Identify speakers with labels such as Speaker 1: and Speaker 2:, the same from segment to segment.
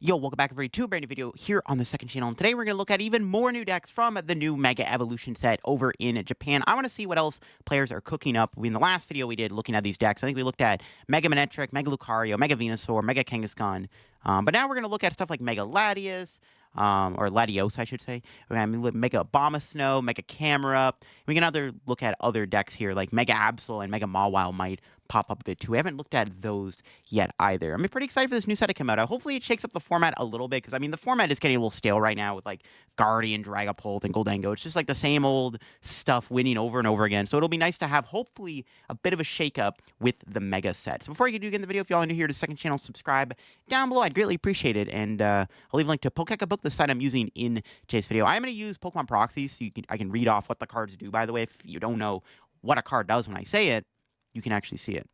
Speaker 1: Yo, welcome back everybody to a brand new video here on the second channel. And today we're going to look at even more new decks from the new Mega Evolution set over in Japan. I want to see what else players are cooking up. In the last video we did looking at these decks, I think we looked at Mega Manectric, Mega Lucario, Mega Venusaur, Mega Kangaskhan. But now we're going to look at stuff like Mega Latias, or Latios, I should say. We're going to Mega Abomasnow, Mega Camera. We can look at other decks here like Mega Absol and Mega Mawile might pop up a bit too. We haven't looked at those yet either. I'm pretty excited for this new set to come out. Hopefully it shakes up the format a little bit, because I mean the format is getting a little stale right now with like Guardian, Dragapult, and Goldengo. It's just like the same old stuff winning over and over again. So it'll be nice to have hopefully a bit of a shakeup with the Mega set. So before you do get in the video, if y'all are new here to the second channel, subscribe down below. I'd greatly appreciate it. And I'll leave a link to Pokeka Book, the site I'm using in today's video. I'm going to use Pokemon Proxy, so I can read off what the cards do. By the way, if you don't know what a card does when I say it, you can actually see it.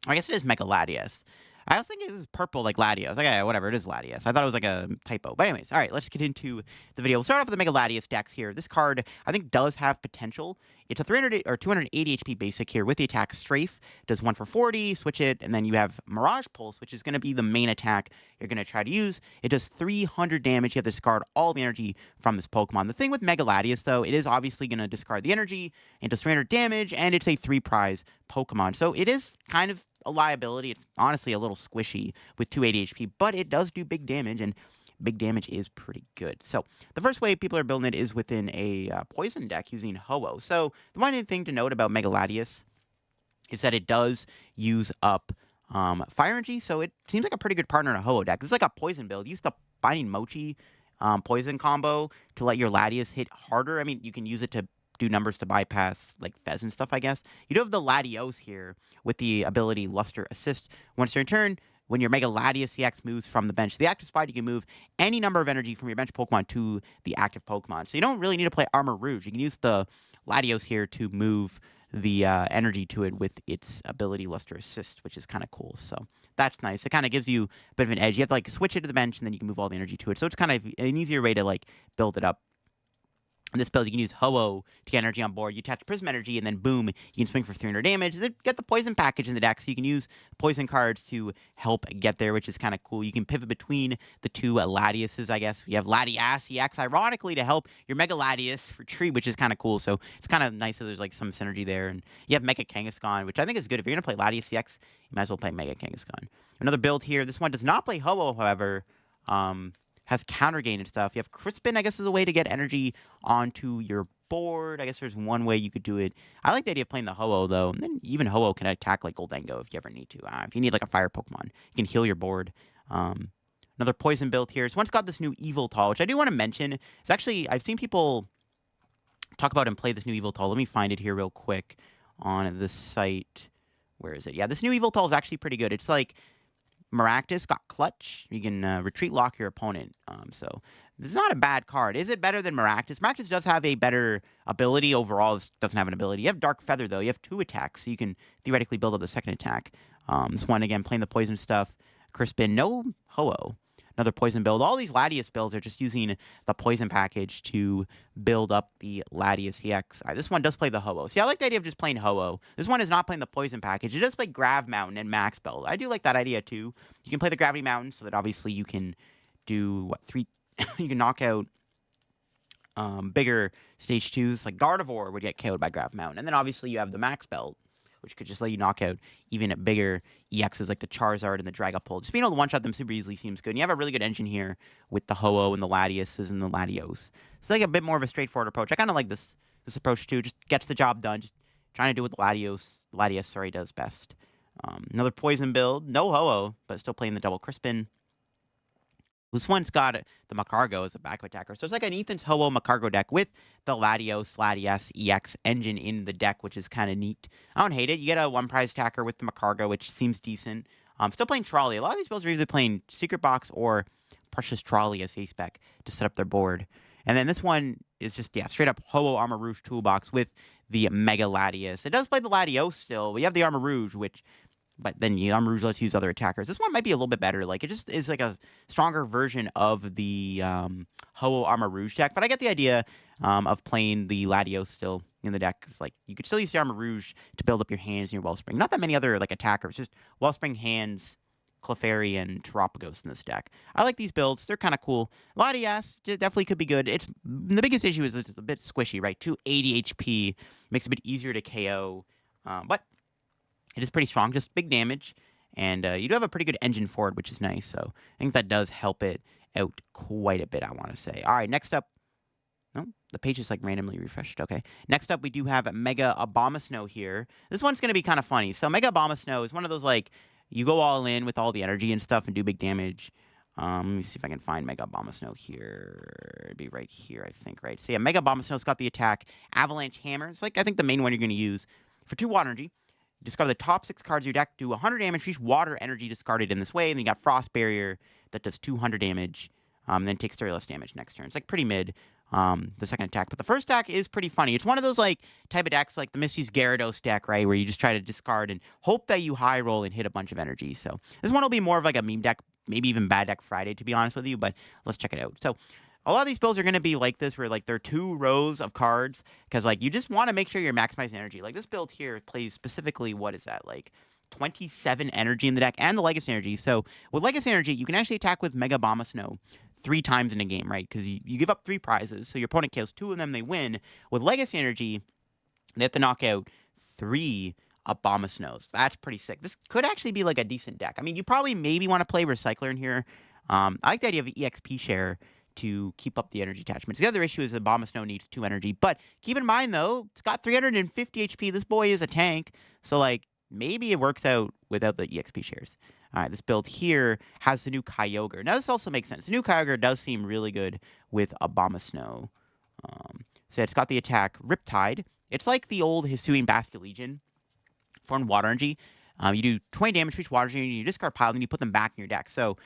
Speaker 1: I guess it is Mega Latias. I was thinking it was purple like Latios. Okay, whatever, it is Latias. I thought it was like a typo. But anyways, all right, let's get into the video. We'll start off with the Mega Latias decks here. This card, I think, does have potential. It's a 300 or 280 HP basic here with the attack Strafe. Does 1 for 40, switch it, and then you have Mirage Pulse, which is going to be the main attack you're going to try to use. It does 300 damage. You have to discard all the energy from this Pokemon. The thing with Mega Latias, though, it is obviously going to discard the energy. It does 300 damage, and it's a 3-prize Pokemon. So it is kind of a liability. It's honestly a little squishy with 280 HP, but it does do big damage, and big damage is pretty good. So the first way people are building it is within a poison deck using Ho-Oh. So the one thing to note about Mega Latias is that it does use up Fire Energy, so it seems like a pretty good partner in a Ho-Oh deck. This is like a poison build. Use the Binding Mochi poison combo to let your Latias hit harder. I mean, you can use it to do numbers to bypass like Fez and stuff, I guess. You do have the Latios here with the ability Luster Assist. Once your turn, when your Mega Latias EX moves from the bench to the active spot, you can move any number of energy from your bench Pokemon to the active Pokemon. So you don't really need to play Armor Rouge. You can use the Latios here to move the energy to it with its ability Luster Assist, which is kind of cool. So that's nice. It kind of gives you a bit of an edge. You have to like switch it to the bench, and then you can move all the energy to it. So it's kind of an easier way to like build it up. In this build, you can use Ho-Oh to get energy on board. You attach Prism Energy, and then boom, you can swing for 300 damage. They get the Poison package in the deck, so you can use Poison cards to help get there, which is kind of cool. You can pivot between the two Latiases, I guess. You have Latias EX, ironically, to help your Mega Latias retreat, which is kind of cool. So it's kind of nice that there's like some synergy there. And you have Mega Kangaskhan, which I think is good. If you're going to play Latias EX, you might as well play Mega Kangaskhan. Another build here. This one does not play Ho-Oh, however. Has counter gain and stuff. You have Crispin, I guess, is a way to get energy onto your board. I guess there's one way you could do it. I like the idea of playing the Ho-Oh, though. And then even Ho-Oh can attack like Goldengo if you ever need to. If you need like a fire Pokemon, you can heal your board. Another poison build here. This one's got this new Evoltal, which I do want to mention. It's actually, I've seen people talk about and play this new Evoltal. Let me find it here real quick on the site. Where is it? Yeah, this new Evoltal is actually pretty good. It's like Maractus got Clutch. You can retreat lock your opponent. So this is not a bad card. Is it better than Maractus? Maractus does have a better ability overall. This doesn't have an ability. You have Dark Feather, though. You have 2 attacks, so you can theoretically build up the second attack. This one, again, playing the poison stuff. Crispin, no Ho-Oh. Another poison build. All these Latias builds are just using the poison package to build up the Latias EX. All right, this one does play the Ho-Oh. See, I like the idea of just playing Ho-Oh. This one is not playing the poison package. It does play Grav Mountain and Max Build. I do like that idea, too. You can play the Gravity Mountain so that obviously you can do, what, 3... you can knock out bigger stage 2s. Like Gardevoir would get KO'd by Grav Mountain. And then obviously you have the Max Belt, which could just let you knock out even bigger EXs like the Charizard and the Dragapult. Just being able to one-shot them super easily seems good. And you have a really good engine here with the Ho-Oh and the Latiases and the Latios. It's like a bit more of a straightforward approach. I kind of like this approach too. Just gets the job done. Just trying to do what the Latias does best. Another poison build. No Ho-Oh, but still playing the double Crispin. This one's got the Macargo as a backup attacker. So it's like an Ethan's Ho-Oh Macargo deck with the Latias EX engine in the deck, which is kind of neat. I don't hate it. You get a 1-prize attacker with the Macargo, which seems decent. Still playing Trolley. A lot of these builds are either playing Secret Box or Precious Trolley as A-Spec to set up their board. And then this one is just, yeah, straight up Ho-Oh Armor Rouge toolbox with the Mega Latias. It does play the Latios still. We have the Armor Rouge, which... But then Armor Rouge lets you use other attackers. This one might be a little bit better. Like, it just is like a stronger version of the Ho-Oh Armor Rouge deck. But I get the idea of playing the Latios still in the deck. It's like, you could still use the Armor Rouge to build up your hands and your Wellspring. Not that many other, like, attackers. Just Wellspring, hands, Clefairy, and Terapagos in this deck. I like these builds. They're kind of cool. Latias definitely could be good. It's the biggest issue is it's a bit squishy, right? 280 HP makes it a bit easier to KO, but it is pretty strong. Just big damage, and you do have a pretty good engine for it, which is nice. So I think that does help it out quite a bit, I want to say. All right, next up. No, the page is like randomly refreshed. Okay. Next up, we do have Mega Abomasnow here. This one's going to be kind of funny. So Mega Abomasnow is one of those, like, you go all in with all the energy and stuff and do big damage. Let me see if I can find Mega Abomasnow here. It'd be right here, I think, right? So yeah, Mega Abomasnow's got the attack Avalanche Hammer. It's like, I think, the main one you're going to use. For 2 water energy, discard the top 6 cards of your deck, do 100 damage for each water energy discarded in this way, and then you got Frost Barrier that does 200 damage, then takes 30 less damage next turn. It's like pretty mid. The second attack. But the first attack is pretty funny. It's one of those, like, type of decks, like the Misty's Gyarados deck, right, where you just try to discard and hope that you high roll and hit a bunch of energy. So this one will be more of like a meme deck, maybe even Bad Deck Friday, to be honest with you, but let's check it out. So a lot of these builds are going to be like this, where, like, there are 2 rows of cards, because, like, you just want to make sure you're maximizing energy. Like, this build here plays specifically, what is that, like, 27 energy in the deck, and the Legacy Energy. So with Legacy Energy, you can actually attack with Mega Abomasnow 3 times in a game, right? Because you give up 3 prizes, so your opponent kills 2 of them, they win. With Legacy Energy, they have to knock out 3 Abomasnows. That's pretty sick. This could actually be like a decent deck. I mean, you probably maybe want to play Recycler in here. I like the idea of an EXP share to keep up the energy attachments. The other issue is Abomasnow needs 2 energy. But keep in mind, though, it's got 350 HP. This boy is a tank. So, like, maybe it works out without the EXP shares. All right, this build here has the new Kyogre. Now, this also makes sense. The new Kyogre does seem really good with Abomasnow. So it's got the attack Riptide. It's like the old Hisuian Basket Legion for water energy. You do 20 damage for each water energy, you discard pile, and you put them back in your deck. So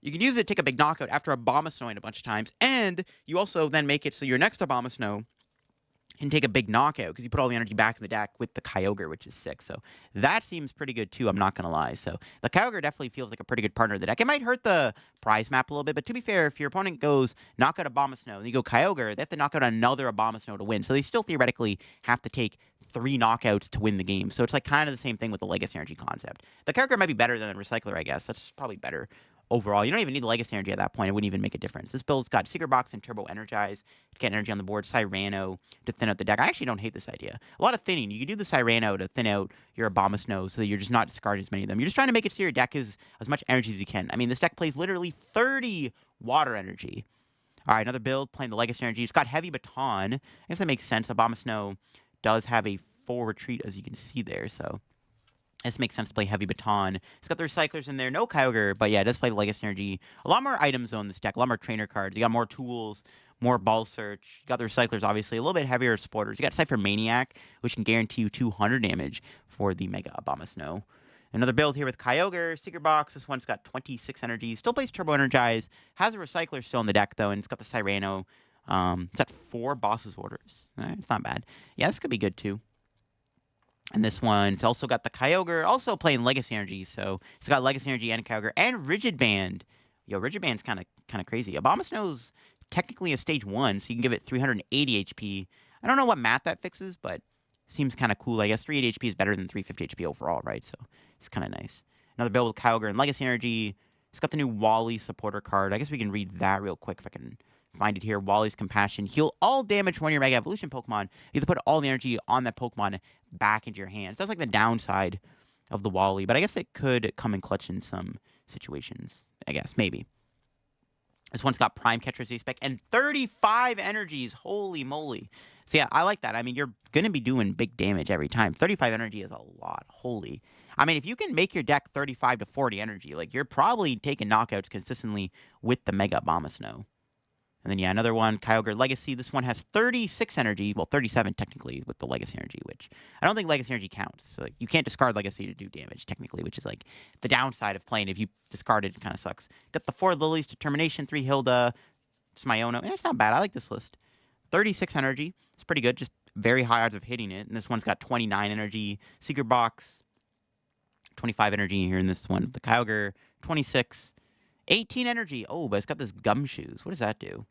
Speaker 1: you can use it to take a big knockout after Abomasnowing a bunch of times, and you also then make it so your next Abomasnow can take a big knockout because you put all the energy back in the deck with the Kyogre, which is sick. So that seems pretty good too, I'm not going to lie. So the Kyogre definitely feels like a pretty good partner of the deck. It might hurt the prize map a little bit, but to be fair, if your opponent goes knock out Abomasnow and you go Kyogre, they have to knock out another Abomasnow to win. So they still theoretically have to take 3 knockouts to win the game. So it's like kind of the same thing with the Legacy Energy concept. The Kyogre might be better than the Recycler, I guess. That's probably better overall. You don't even need the Legacy Energy at that point. It wouldn't even make a difference. This build's got Secret Box and Turbo Energize to get energy on the board. Cyrano to thin out the deck. I actually don't hate this idea. A lot of thinning. You can do the Cyrano to thin out your Abomasnow so that you're just not discarding as many of them. You're just trying to make it so your deck is as much energy as you can. I mean, this deck plays literally 30 water energy. All right, another build playing the Legacy Energy. It's got Heavy Baton. I guess that makes sense. Abomasnow does have a full retreat, as you can see there, so this makes sense to play Heavy Baton. It's got the Recyclers in there. No Kyogre, but yeah, it does play the Legacy Energy. A lot more items, though, in this deck. A lot more trainer cards. You got more tools, more Ball Search. You got the Recyclers, obviously. A little bit heavier supporters. You got Cypher Maniac, which can guarantee you 200 damage for the Mega Abomasnow. Another build here with Kyogre, Secret Box. This one's got 26 energy. Still plays Turbo Energize. Has a Recycler still in the deck, though, and it's got the Cyrano. It's got 4 Boss's Orders. It's not bad. Yeah, this could be good, too. And this one's also got the Kyogre, also playing Legacy Energy. So it's got Legacy Energy and Kyogre and Rigid Band. Yo, Rigid Band's kind of crazy. Abomasnow's technically a stage 1, so you can give it 380 HP. I don't know what math that fixes, but seems kind of cool. I guess 380 HP is better than 350 HP overall, right? So it's kind of nice. Another build with Kyogre and Legacy Energy. It's got the new Wally supporter card. I guess we can read that real quick if I can find it here. Wally's Compassion. Heal all damage from one of your Mega Evolution Pokemon. You have to put all the energy on that Pokemon back into your hands. That's like the downside of the Wally, but I guess it could come in clutch in some situations. I guess, maybe. This one's got Prime Catcher Z-Spec and 35 energies. Holy moly. So yeah, I like that. I mean, you're going to be doing big damage every time. 35 energy is a lot. Holy. I mean, if you can make your deck 35 to 40 energy, like, you're probably taking knockouts consistently with the Mega Abomasnow. And then, yeah, another one, Kyogre Legacy. This one has 36 energy. Well, 37 technically with the Legacy Energy, which I don't think Legacy Energy counts. So, like, you can't discard Legacy to do damage, technically, which is, like, the downside of playing. If you discard it, it kind of sucks. Got the 4 Lilies, Determination, 3 Hilda, Smiona. It's not bad. I like this list. 36 energy. It's pretty good. Just very high odds of hitting it. And this one's got 29 energy. Secret Box, 25 energy here in this one. The Kyogre, 26. 18 energy. Oh, but it's got this Gumshoes. What does that do?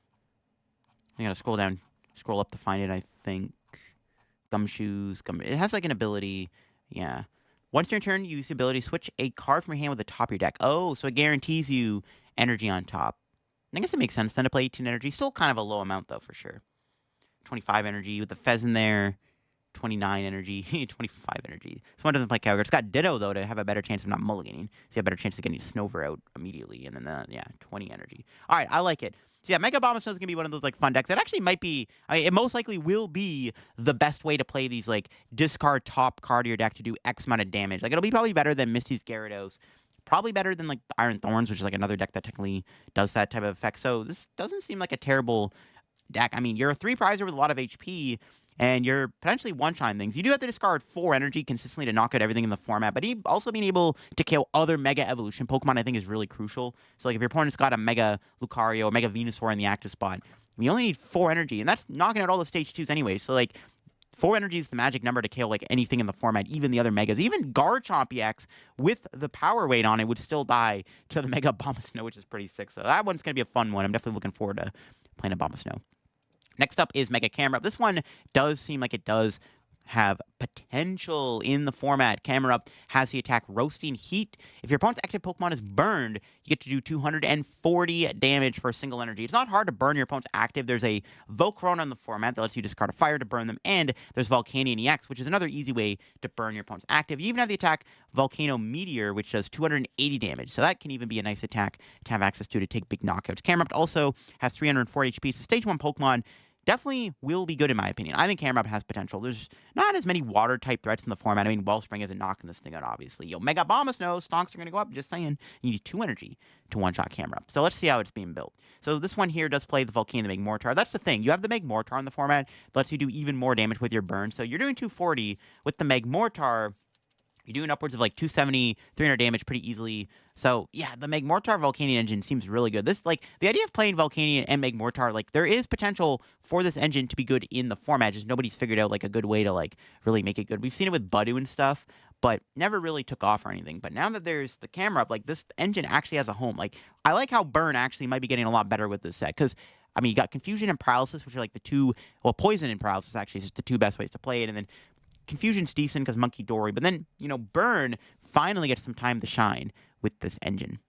Speaker 1: I gotta scroll up to find it, I think. Gumshoes. It has, like, an ability. Yeah. Once during turn, you use the ability to switch a card from your hand with the top of your deck. Oh, so it guarantees you energy on top. I guess it makes sense then to play 18 energy. Still kind of a low amount, though, for sure. 25 energy with the Fez in there. 29 energy, 25 energy. Someone doesn't play Calgary. It's got Ditto, though, to have a better chance of not mulliganing. So you have a better chance of getting Snover out immediately. And then, yeah, 20 energy. All right, I like it. So yeah, Mega Abomasnow is going to be one of those, like, fun decks. It actually might be, it most likely will be the best way to play these, like, discard top card of your deck to do X amount of damage. Like, it'll be probably better than Misty's Gyarados. Probably better than, like, the Iron Thorns, which is, like, another deck that technically does that type of effect. So this doesn't seem like a terrible deck. I mean, you're a 3-prizer with a lot of HP, and you're potentially one-shine things. You do have to discard 4 energy consistently to knock out everything in the format, but also being able to kill other Mega Evolution Pokemon, I think, is really crucial. So, like, if your opponent's got a Mega Lucario or Mega Venusaur in the active spot, you only need 4 energy, and that's knocking out all the Stage 2s anyway. So, like, 4 energy is the magic number to kill, like, anything in the format, even the other Megas. Even Garchomp EX, with the power weight on it, would still die to the Mega Abomasnow, which is pretty sick. So that one's going to be a fun one. I'm definitely looking forward to playing Abomasnow. Next up is Mega Camera. This one does seem like it does have potential in the format. Camera Up has the attack Roasting Heat. If your opponent's active Pokemon is burned, you get to do 240 damage for a single energy. It's not hard to burn your opponent's active. There's a Volcarona in the format that lets you discard a fire to burn them, and there's Volcanion EX, which is another easy way to burn your opponent's active. You even have the attack Volcano Meteor, which does 280 damage, so that can even be a nice attack to have access to take big knockouts. Camera Up also has 304 HP. It's a Stage 1 Pokemon. Definitely will be good in my opinion. I think Camera Up has potential. There's not as many water-type threats in the format. I mean, Wellspring isn't knocking this thing out, obviously. Yo, Mega Abomasnow, stonks are going to go up. Just saying. You need 2 energy to one-shot Camera Up. So let's see how it's being built. So this one here does play the Volcano, the Magmortar. That's the thing. You have the Magmortar in the format. That lets you do even more damage with your burn. So you're doing 240 with the Magmortar. You're doing upwards of like 270, 300 damage pretty easily. So, yeah, the Magmortar Volcanion engine seems really good. This, like, the idea of playing Volcanion and Magmortar, like, there is potential for this engine to be good in the format. Just nobody's figured out, like, a good way to, like, really make it good. We've seen it with Budu and stuff, but never really took off or anything. But now that there's the Camera Up, like, this engine actually has a home. Like, I like how Burn actually might be getting a lot better with this set, because I mean, you got Confusion and Paralysis, which are like the two, well, Poison and Paralysis actually is just the 2 best ways to play it, and then Confusion's decent because Monkey Dory, but then, you know, Burn finally gets some time to shine with this engine.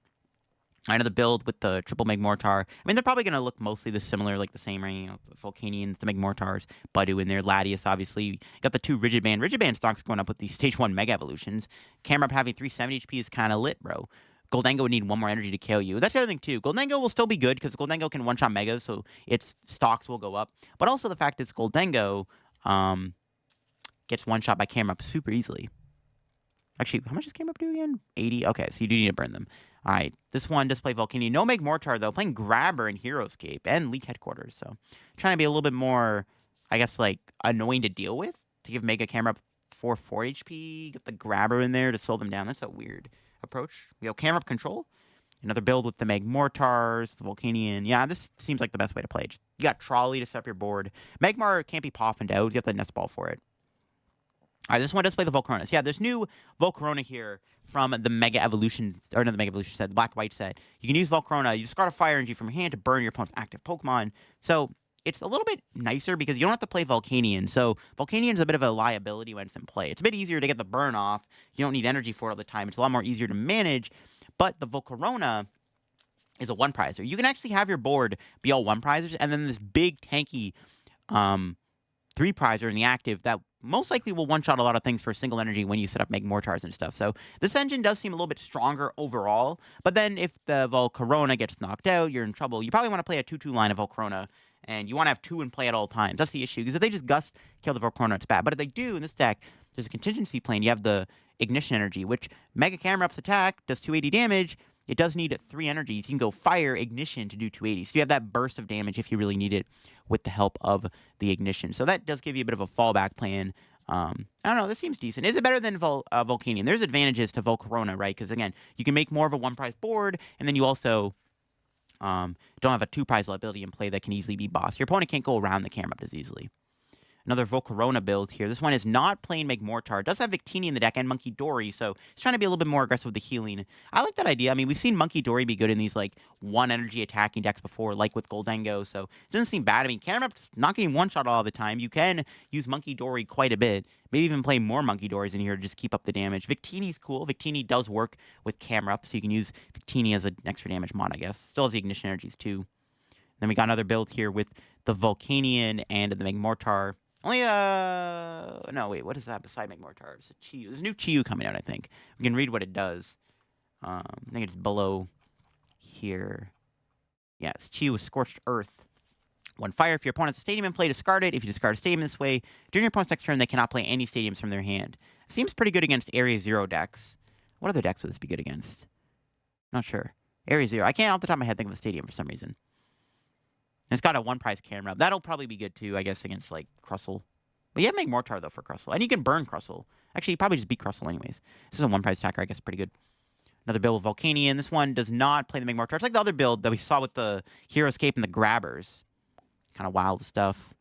Speaker 1: I know the build with the triple Magmortar. I mean, they're probably going to look mostly the similar, like the same, you know, the Volcanions, the Magmortars, Budu in there, Latias, obviously. You got the 2 Rigid Band. Rigid Band stocks going up with these Stage 1 Mega Evolutions. Camera Up having 370 HP is kind of lit, bro. Goldengo would need 1 more energy to kill you. That's the other thing, too. Goldengo will still be good because Goldengo can one-shot Megas, so its stocks will go up. But also the fact that it's Goldengo, gets one-shot by Camera Up super easily. Actually, how much does Camera Up do again? 80? Okay, so you do need to burn them. All right, this one does play Volcanion. No Magmortar, though. Playing Grabber in Heroescape and League Headquarters. So trying to be a little bit more, I guess, like, annoying to deal with. To give Mega Camera Up 4 HP. Get the Grabber in there to slow them down. That's a weird approach. We have Camera Up Control. Another build with the Magmortars, the Volcanion. Yeah, this seems like the best way to play. You got Trolley to set up your board. Magmar can't be poffined out. You have the Nest Ball for it. All right, this one does play the Volcaronas. Yeah, there's new Volcarona here from the Mega Evolution, or not the Mega Evolution set, the Black-White set. You can use Volcarona. You discard a Fire Energy from your hand to burn your opponent's active Pokemon. So it's a little bit nicer because you don't have to play Volcanion. So Volcanion is a bit of a liability when it's in play. It's a bit easier to get the burn off. You don't need energy for it all the time. It's a lot more easier to manage. But the Volcarona is a 1-prizer. You can actually have your board be all 1-prizers, and then this big, tanky 3-prizer in the active that most likely will one-shot a lot of things for single energy when you set up Magmortars and stuff. So this engine does seem a little bit stronger overall, but then if the Volcarona gets knocked out, you're in trouble. You probably want to play a 2-2 line of Volcarona, and you want to have 2 in play at all times. That's the issue, because if they just gust kill the Volcarona, it's bad. But if they do in this deck, there's a contingency plan. You have the Ignition Energy, which Mega Camera Up's attack does 280 damage. It does need 3 energies. You can go Fire, Ignition to do 280. So you have that burst of damage if you really need it with the help of the Ignition. So that does give you a bit of a fallback plan. I don't know. This seems decent. Is it better than Volcanion? There's advantages to Volcarona, right? Because, again, you can make more of a 1-prize board, and then you also don't have a 2-prize liability in play that can easily be bossed. Your opponent can't go around the Camera Up as easily. Another Volcarona build here. This one is not playing Magmortar. It does have Victini in the deck and Monkey Dory, so it's trying to be a little bit more aggressive with the healing. I like that idea. I mean, we've seen Monkey Dory be good in these, like, one energy attacking decks before, like with Goldengo, so it doesn't seem bad. I mean, Camerup's not getting one-shot all the time. You can use Monkey Dory quite a bit. Maybe even play more Monkey Dories in here to just keep up the damage. Victini's cool. Victini does work with Camerup, so you can use Victini as an extra damage mod, I guess. Still has the Ignition Energies, too. Then we got another build here with the Volcanion and the Magmortar. Only, no, wait, what is that beside Magmortar? It's a Chiyu. There's a new Chiyu coming out, I think. We can read what it does. I think it's below here. Yes, Chiyu with Scorched Earth. One fire. If your opponent's a stadium in play, discard it. If you discard a stadium this way, during your opponent's next turn, they cannot play any stadiums from their hand. Seems pretty good against Area 0 decks. What other decks would this be good against? Not sure. Area 0. I can't off the top of my head think of the stadium for some reason. And it's got a one-prize camera. That'll probably be good, too, I guess, against, like, Crustle. But you have to make Mortar, though, for Crustle. And you can burn Crustle. Actually, you probably just beat Crustle anyways. This is a one-prize attacker, I guess, pretty good. Another build with Volcanion. This one does not play the Magmortar. It's like the other build that we saw with the Hero Escape and the Grabbers. Kind of wild stuff.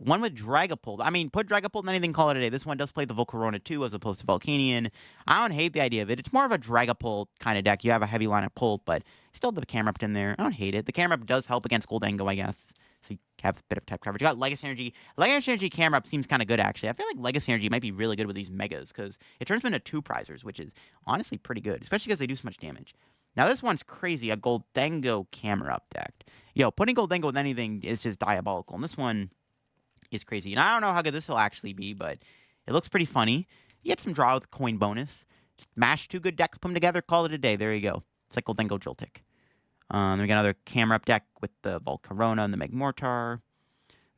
Speaker 1: One with Dragapult. I mean, put Dragapult in anything, call it a day. This one does play the Volcarona 2 as opposed to Volcanion. I don't hate the idea of it. It's more of a Dragapult kind of deck. You have a heavy line of Pult, but still the Camerupt in there. I don't hate it. The Camerupt does help against Goldengo, I guess. So you have a bit of type coverage. You got Legacy Energy. Legacy Energy Camerupt seems kind of good, actually. I feel like Legacy Energy might be really good with these Megas because it turns them into two-prizers, which is honestly pretty good, especially because they do so much damage. Now, this one's crazy. A Goldengo Camerupt deck. Yo, putting Goldengo with anything is just diabolical. And this one is crazy. And I don't know how good this will actually be, but it looks pretty funny. You get some draw with coin bonus. Just mash two good decks, put them together, call it a day. There you go. It's like Goldengo Joltik. Then we got another Camerupt deck with the Volcarona and the Magmortar.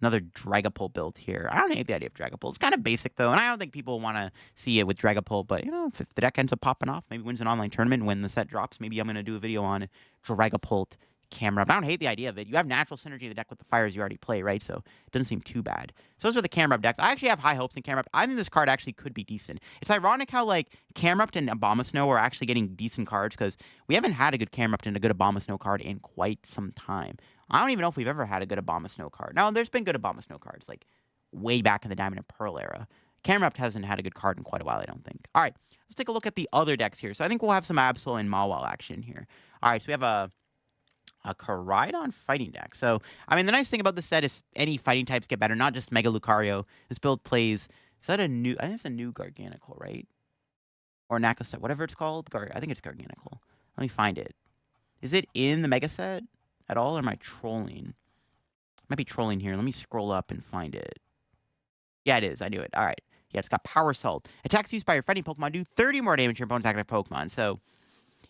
Speaker 1: Another Dragapult build here. I don't hate the idea of Dragapult. It's kind of basic, though, and I don't think people want to see it with Dragapult. But, you know, if the deck ends up popping off, maybe wins an online tournament when the set drops, maybe I'm going to do a video on Dragapult Camerupt. I don't hate the idea of it. You have natural synergy in the deck with the fires you already play, right? So it doesn't seem too bad. So those are the Camerupt decks. I actually have high hopes in Camerupt. I think this card actually could be decent. It's ironic how, like, Camerupt and Abomasnow are actually getting decent cards because we haven't had a good Camerupt and a good Abomasnow card in quite some time. I don't even know if we've ever had a good Abomasnow card. Now, there's been good Abomasnow cards, like, way back in the Diamond and Pearl era. Camerupt hasn't had a good card in quite a while, I don't think. All right, let's take a look at the other decks here. So I think we'll have some Absol and Mawile action here. All right, so we have a Koraidon fighting deck. So, I mean, the nice thing about this set is any fighting types get better, not just Mega Lucario. This build plays, is that a new, I think it's a new Garganical, right? Or Nako set, whatever it's called. I think it's Garganical. Let me find it. Is it in the Mega set at all, or am I trolling? Might be trolling here. Let me scroll up and find it. Yeah, it is. I knew it. All right. Yeah, it's got Power Assault. Attacks used by your fighting Pokemon do 30 more damage to your opponent's active Pokemon. So,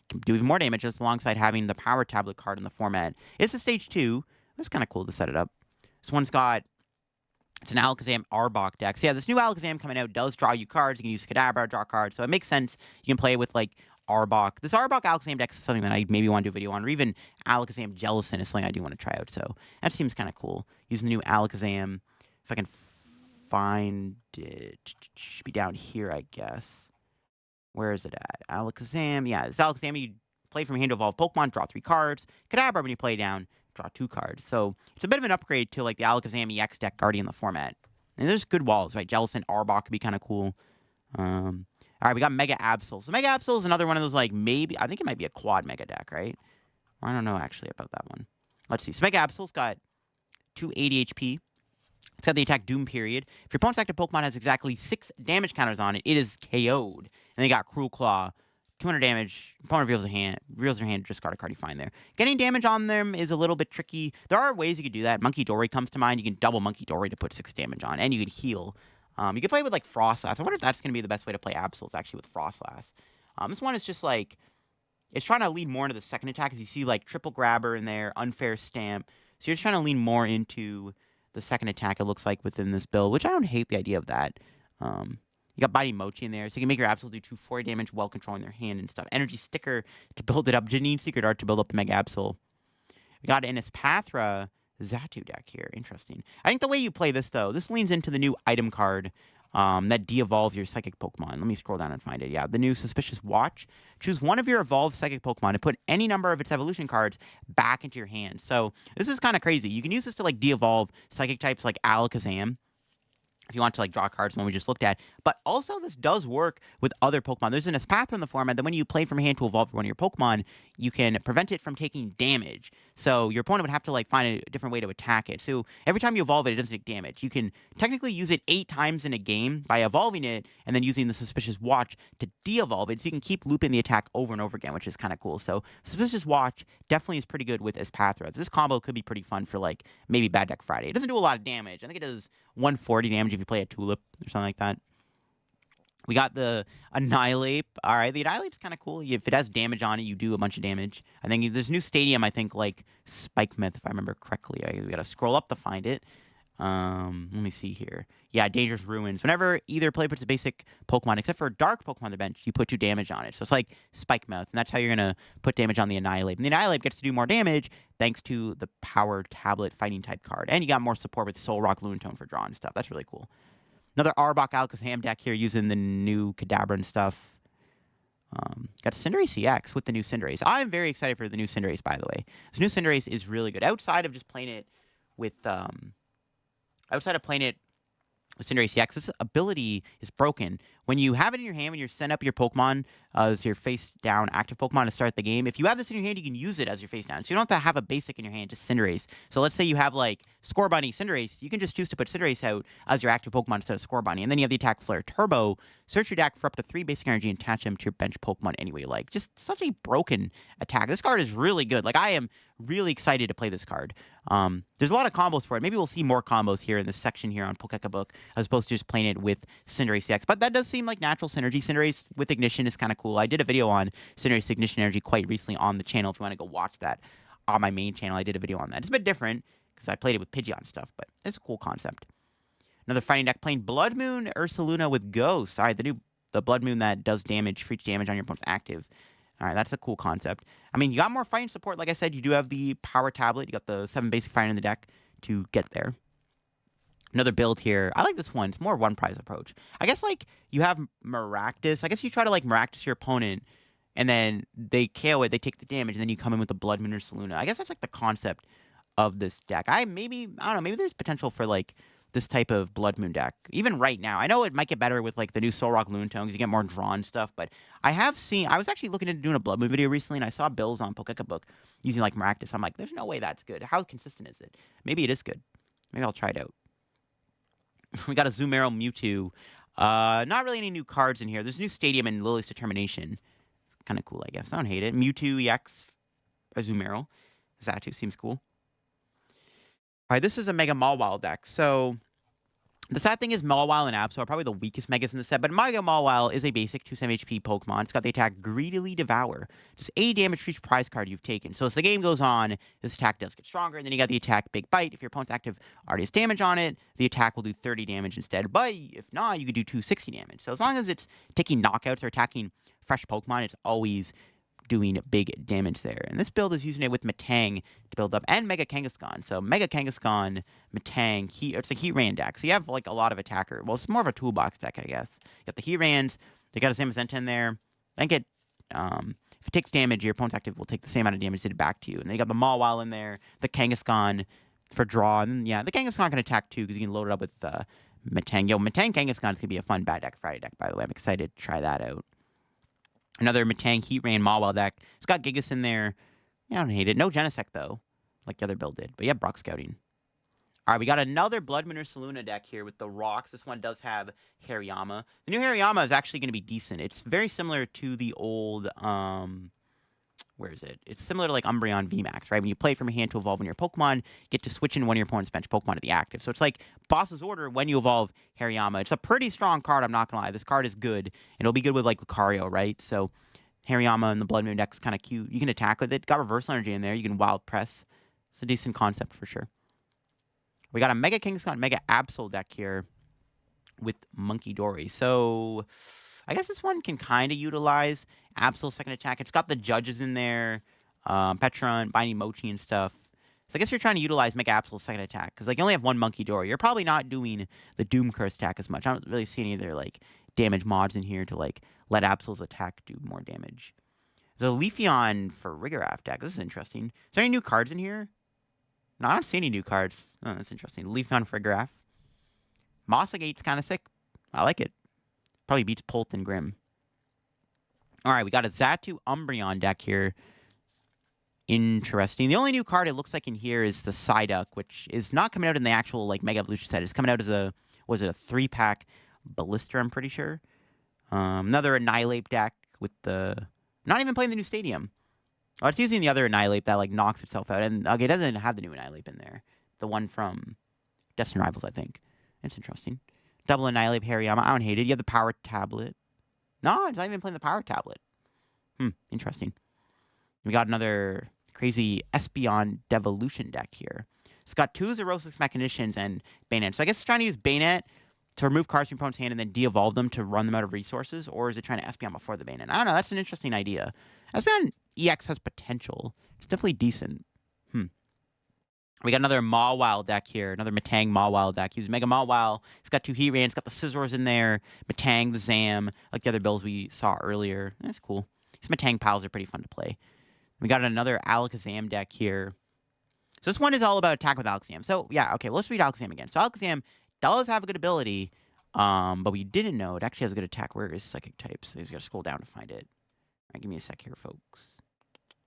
Speaker 1: can do even more damage just alongside having the Power Tablet card in the format. It's a Stage 2. It's kind of cool to set it up. This one's got, it's an Alakazam Arbok deck. So yeah, this new Alakazam coming out does draw you cards. You can use Kadabra, draw cards. So it makes sense. You can play with, like, Arbok. This Arbok Alakazam deck is something that I maybe want to do a video on. Or even Alakazam Jellicent is something I do want to try out. So that seems kind of cool. Using the new Alakazam. If I can find it. It should be down here, I guess. Where is it at? Alakazam. Yeah, it's Alakazam. You play from your hand to evolve Pokemon, draw 3 cards. Kadabra, when you play down, draw 2 cards. So it's a bit of an upgrade to, like, the Alakazam EX deck already in the format. And there's good walls, right? Jellicent, Arbok could be kind of cool. All right, we got Mega Absol. So Mega Absol is another one of those, like, maybe, I think it might be a quad Mega deck, right? I don't know, actually, about that one. Let's see. So Mega Absol's got 280 HP. It's got the attack Doom period. If your opponent's active Pokemon has exactly 6 damage counters on it, it is KO'd. And they got Cruel Claw, 200 damage. Opponent reveals their hand, discard a card you find there. Getting damage on them is a little bit tricky. There are ways you could do that. Monkey Dory comes to mind. You can double Monkey Dory to put 6 damage on, and you can heal. You can play with, like, Frostlass. I wonder if that's going to be the best way to play Absols, actually, with Frostlass. This one is just, like, it's trying to lead more into the second attack. As you see, like, Triple Grabber in there, Unfair Stamp. So you're just trying to lean more into the second attack, it looks like, within this build, which I don't hate the idea of that. You got Biting Mochi in there, so you can make your Absol do 240 damage while controlling their hand and stuff. Energy Sticker to build it up. Janine Secret Art to build up the Mega Absol. We got an Espathra Xatu deck here. Interesting. I think the way you play this, though, this leans into the new item card that de-evolves your Psychic Pokemon. Let me scroll down and find it. Yeah, the new Suspicious Watch. Choose one of your evolved Psychic Pokemon and put any number of its evolution cards back into your hand. So this is kind of crazy. You can use this to, like, de-evolve Psychic types like Alakazam. if you want to like draw cards, one we just looked at. But also, this does work with other Pokemon. There's an Espathra in the format that when you play from hand to evolve one of your Pokemon, you can prevent it from taking damage. So your opponent would have to like find a different way to attack it. So every time you evolve it, it doesn't take damage. You can technically use it 8 times in a game by evolving it and then using the Suspicious Watch to de-evolve it. So you can keep looping the attack over and over again, which is kind of cool. So Suspicious Watch definitely is pretty good with Espathra. This combo could be pretty fun for like maybe Bad Deck Friday. It doesn't do a lot of damage. I think it does 140 damage if you play a Tulip or something like that. We got the Annihilate. All right, the Annihilate's kind of cool. If it has damage on it, you do a bunch of damage. I think there's a new stadium, I think, like Spike Myth, if I remember correctly. We got to scroll up to find it. Let me see here. Yeah, Dangerous Ruins. Whenever either player puts a basic Pokemon, except for a dark Pokemon on the bench, you put 2 damage on it. So it's like Spike Mouth, and that's how you're going to put damage on the Annihilate. And the Annihilate gets to do more damage thanks to the Power Tablet Fighting type card. And you got more support with Soul Rock, Lunatone for drawing stuff. That's really cool. Another Arbok Alakazam deck here using the new Kadabra and stuff. Got Cinderace EX with the new Cinderace. I'm very excited for the new Cinderace, by the way. This new Cinderace is really good. Outside of just playing it with Cinderace EX, this ability is broken. When you have it in your hand, when you're setting up your Pokemon as your face-down active Pokemon to start the game, if you have this in your hand, you can use it as your face-down. So you don't have to have a basic in your hand, just Cinderace. So let's say you have, like, Scorbunny, Cinderace. You can just choose to put Cinderace out as your active Pokemon instead of Scorbunny. And then you have the Attack Flare Turbo. Search your deck for up to 3 basic energy and attach them to your bench Pokemon any way you like. Just such a broken attack. This card is really good. Like, I am really excited to play this card. There's a lot of combos for it. Maybe we'll see more combos here in this section here on Pokeka as opposed to just playing it with Cinderace EX. But that does seem like natural synergy. Cinderace with Ignition is kind of cool. I did a video on Cinderace Ignition Energy quite recently on the channel. If you want to go watch that on my main channel, I did a video on that. It's a bit different because I played it with Pidgeot and stuff, but it's a cool concept. Another fighting deck playing Blood Moon Ursaluna with Ghost. All right, the Blood Moon that does damage, for each damage on your opponent's active. All right, that's a cool concept. I mean, you got more fighting support. Like I said, you do have the Power Tablet. You got the 7 basic fighting in the deck to get there. Another build here. I like this one. It's more one prize approach. I guess, like, you have Maractus. I guess you try to, like, Maractus your opponent, and then they KO it, they take the damage, and then you come in with the Blood Moon Ursaluna. I guess that's, like, the concept of this deck. I don't know, maybe there's potential for, like, this type of Blood Moon deck. Even right now. I know it might get better with, like, the new Soul Rock Lunatone, because you get more drawn stuff, but I was actually looking into doing a Blood Moon video recently, and I saw Bills on Pokeka using, like, Maractus. I'm like, there's no way that's good. How consistent is it? Maybe it is good. Maybe I'll try it out. We got a Azumarill Mewtwo. Not really any new cards in here. There's a new Stadium and Lily's Determination. It's kind of cool, I guess. I don't hate it. Mewtwo EX Azumarill. Zatu seems cool. All right, this is a Mega Mawile deck. So the sad thing is Mawile and Absol are probably the weakest Megas in the set, but Mega Mawile is a basic 2/7 HP Pokemon. It's got the attack Greedily Devour. Just 80 damage for each prize card you've taken. So as the game goes on, this attack does get stronger, and then you got the attack Big Bite. If your opponent's active already has damage on it, the attack will do 30 damage instead. But if not, you could do 260 damage. So as long as it's taking knockouts or attacking fresh Pokemon, it's always doing big damage there. And this build is using it with Metang to build up, and Mega Kangaskhan. So Mega Kangaskhan, Metang, it's a Heatran deck. So you have like a lot of attacker. Well, it's more of a toolbox deck, I guess. You got the Heatrans, they got a Zamazenta in there. I think if it takes damage, your opponent's active will take the same amount of damage it back to you. And then you got the Mawile in there, the Kangaskhan for draw. And then, yeah, the Kangaskhan can attack too, because you can load it up with Metang. Yo, Metang Kangaskhan is going to be a fun Bad Deck Friday deck, by the way. I'm excited to try that out. Another Metang Heatran Mawile deck. It's got Gigas in there. Yeah, I don't hate it. No Genesect, though, like the other build did. But yeah, Brock Scouting. All right, we got another Blood Moon Ursaluna deck here with the rocks. This one does have Hariyama. The new Hariyama is actually going to be decent. It's very similar to the old, where is it? It's similar to like Umbreon VMAX, right? When you play it from your hand to evolve in your Pokemon, you get to switch in one of your opponent's bench Pokemon to the active. So it's like Boss's Order when you evolve Hariyama. It's a pretty strong card, I'm not going to lie. This card is good, and it'll be good with like Lucario, right? So Hariyama and the Blood Moon deck is kind of cute. You can attack with it. Got Reversal Energy in there. You can Wild Press. It's a decent concept for sure. We got a Mega Kangaskhan, Mega Absol deck here with Monkey Dory. So I guess this one can kind of utilize Absol's second attack. It's got the Judges in there, Petron, Binding Mochi and stuff. So I guess you're trying to utilize Mega Absol's second attack, because like you only have one Monkey Dory. You're probably not doing the Doom Curse attack as much. I don't really see any other like damage mods in here to like let Absol's attack do more damage. There's a Leafeon for Rigoraft deck. This is interesting. Is there any new cards in here? No, I don't see any new cards. Oh, that's interesting. Leafeon for Rigoraft. Mossa Gate's kind of sick. I like it. Probably beats Pult and Grim. All right, we got a Xatu Umbreon deck here. Interesting. The only new card it looks like in here is the Psyduck, which is not coming out in the actual like Mega Evolution set. It's coming out as a, was it a 3-pack Ballista, I'm pretty sure. Another Annihilate deck with the, not even playing the new Stadium. Oh, it's using the other Annihilate that like knocks itself out. And okay, it doesn't have the new Annihilate in there. The one from Destiny Rivals, I think. It's interesting. Double Annihilate Hariyama. I don't hate it. You have the Power Tablet. No, it's not even playing the Power Tablet. Interesting. We got another crazy Espeon Devolution deck here. It's got 2 Xerosix Mechanicians and Bayonet. So I guess it's trying to use Bayonet to remove cards from your opponent's hand and then de-evolve them to run them out of resources, or is it trying to Espeon before the Bayonet? I don't know. That's an interesting idea. Espeon EX has potential. It's definitely decent. We got another Mawile deck here, another Metang Mawile deck. Use Mega Mawile. It's got 2 Heatran. It's got the Scizors in there, Metang, the Zam, like the other builds we saw earlier. That's cool. These Metang pals are pretty fun to play. We got another Alakazam deck here. So this one is all about attack with Alakazam. So, yeah, okay, let's read Alakazam again. So Alakazam does have a good ability, but we didn't know it actually has a good attack. Where is Psychic type? So he's got to scroll down to find it. All right, give me a sec here, folks.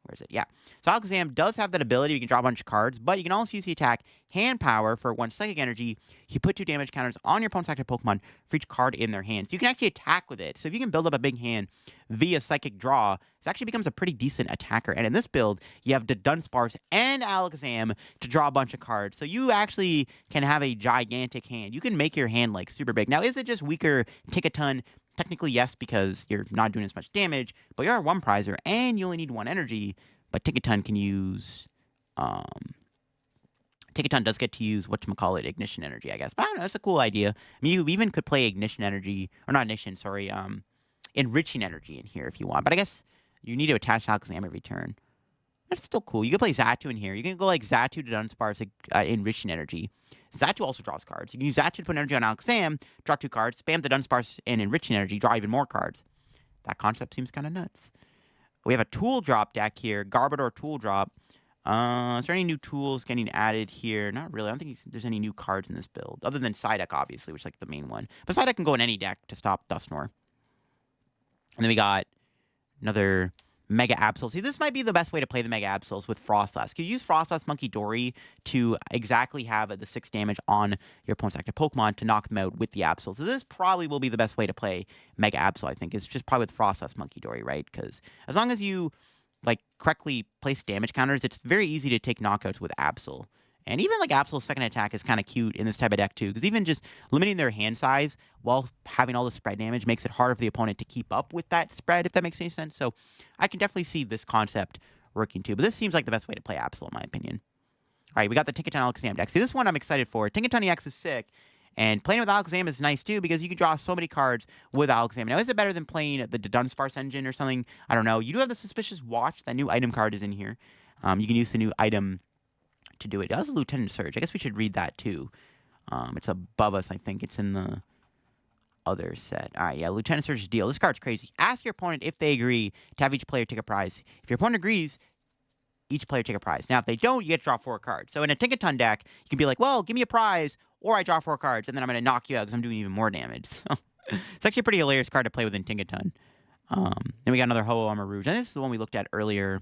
Speaker 1: Where is it? Yeah. So Alakazam does have that ability. You can draw a bunch of cards, but you can also use the attack Hand Power for 1 Psychic Energy. You put 2 damage counters on your opponent's active Pokemon for each card in their hands. You can actually attack with it. So if you can build up a big hand via Psychic Draw, it actually becomes a pretty decent attacker. And in this build, you have the Dunsparce and Alakazam to draw a bunch of cards. So you actually can have a gigantic hand. You can make your hand like super big. Now, is it just weaker Tickaton? Technically, yes, because you're not doing as much damage, but you're a 1 prizer, and you only need 1 energy. But Tickaton can use, Tickaton does get to use whatchamacallit, Ignition Energy, I guess. But I don't know, it's a cool idea. I mean, you even could play Ignition Energy, or not Ignition, sorry, Enriching Energy in here if you want. But I guess you need to attach Alakazam every turn. That's still cool. You can play Xatu in here. You can go like Xatu to Dunsparce, Enriching Energy. Xatu also draws cards. You can use Xatu to put energy on Alakazam, draw 2 cards, spam the Dunsparce and Enriching Energy, draw even more cards. That concept seems kind of nuts. We have a Tool Drop deck here, Garbodor Tool Drop. Is there any new tools getting added here? Not really. I don't think there's any new cards in this build, other than Psyduck, obviously, which is like the main one. But Psyduck can go in any deck to stop Dusknoir. And then we got another Mega Absol. See, this might be the best way to play the Mega Absols with Frostlass. You use Frostlass Monkey Dory to exactly have the 6 damage on your opponent's active Pokemon to knock them out with the Absol. So this probably will be the best way to play Mega Absol, I think. It's just probably with Frostlass Monkey Dory, right? Because as long as you like correctly place damage counters, it's very easy to take knockouts with Absol. And even like Absol's second attack is kind of cute in this type of deck too, because even just limiting their hand size while having all the spread damage makes it harder for the opponent to keep up with that spread, if that makes any sense. So I can definitely see this concept working too, but this seems like the best way to play Absol in my opinion. All right, we got the Tickaton Alakazam deck. See, this one I'm excited for. Tickaton EX is sick, and playing with Alakazam is nice too, because you can draw so many cards with Alakazam. Now, is it better than playing the Dunsparce engine or something? I don't know. You do have the Suspicious Watch. That new item card is in here. You can use the new item to do it. It does a Lieutenant Surge. I guess we should read that too. It's above us, I think. It's in the other set. All right, yeah, Lieutenant Surge's deal. This card's crazy. Ask your opponent if they agree to have each player take a prize. If your opponent agrees, each player take a prize. Now, if they don't, you get to draw 4 cards. So in a Tickaton deck, you can be like, well, give me a prize, or I draw 4 cards, and then I'm going to knock you out because I'm doing even more damage. So it's actually a pretty hilarious card to play within Tickaton. Then we got another Ho Armor Rouge. And this is the one we looked at earlier.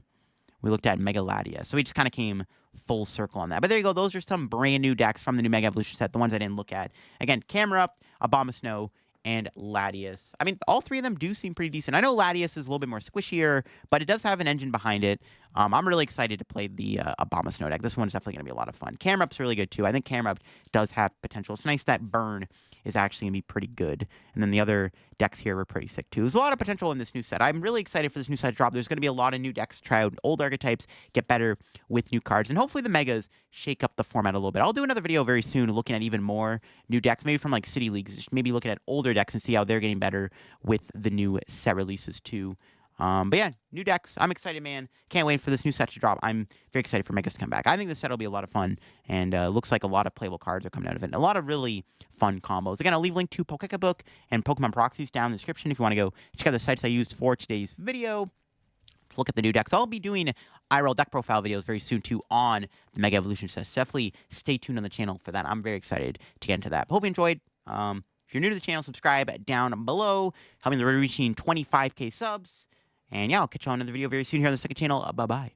Speaker 1: We looked at Mega Latias. So we just kind of came full circle on that. But there you go. Those are some brand new decks from the new Mega Evolution set, the ones I didn't look at. Again, Camera Up, Abomasnow, and Latias. I mean, all 3 of them do seem pretty decent. I know Latias is a little bit more squishier, but it does have an engine behind it. I'm really excited to play the Abomasnow deck. This one's definitely going to be a lot of fun. Camera Up's really good, too. I think Camera Up does have potential. It's nice that Burn is actually going to be pretty good. And then the other decks here were pretty sick, too. There's a lot of potential in this new set. I'm really excited for this new set drop. There's going to be a lot of new decks to try out. Old archetypes get better with new cards. And hopefully the Megas shake up the format a little bit. I'll do another video very soon looking at even more new decks, maybe from like City Leagues, just maybe looking at older decks and see how they're getting better with the new set releases, too. But yeah, new decks. I'm excited, man. Can't wait for this new set to drop. I'm very excited for Megas to come back. I think this set will be a lot of fun, and looks like a lot of playable cards are coming out of it. And a lot of really fun combos. Again, I'll leave a link to Pokekabook and Pokemon Proxies down in the description if you want to go check out the sites I used for today's video. Look at the new decks. I'll be doing IRL deck profile videos very soon, too, on the Mega Evolution set. So definitely stay tuned on the channel for that. I'm very excited to get into that. But hope you enjoyed. If you're new to the channel, subscribe down below. Helping the road reaching 25K subs. And yeah, I'll catch you on another video very soon here on the second channel. Bye-bye.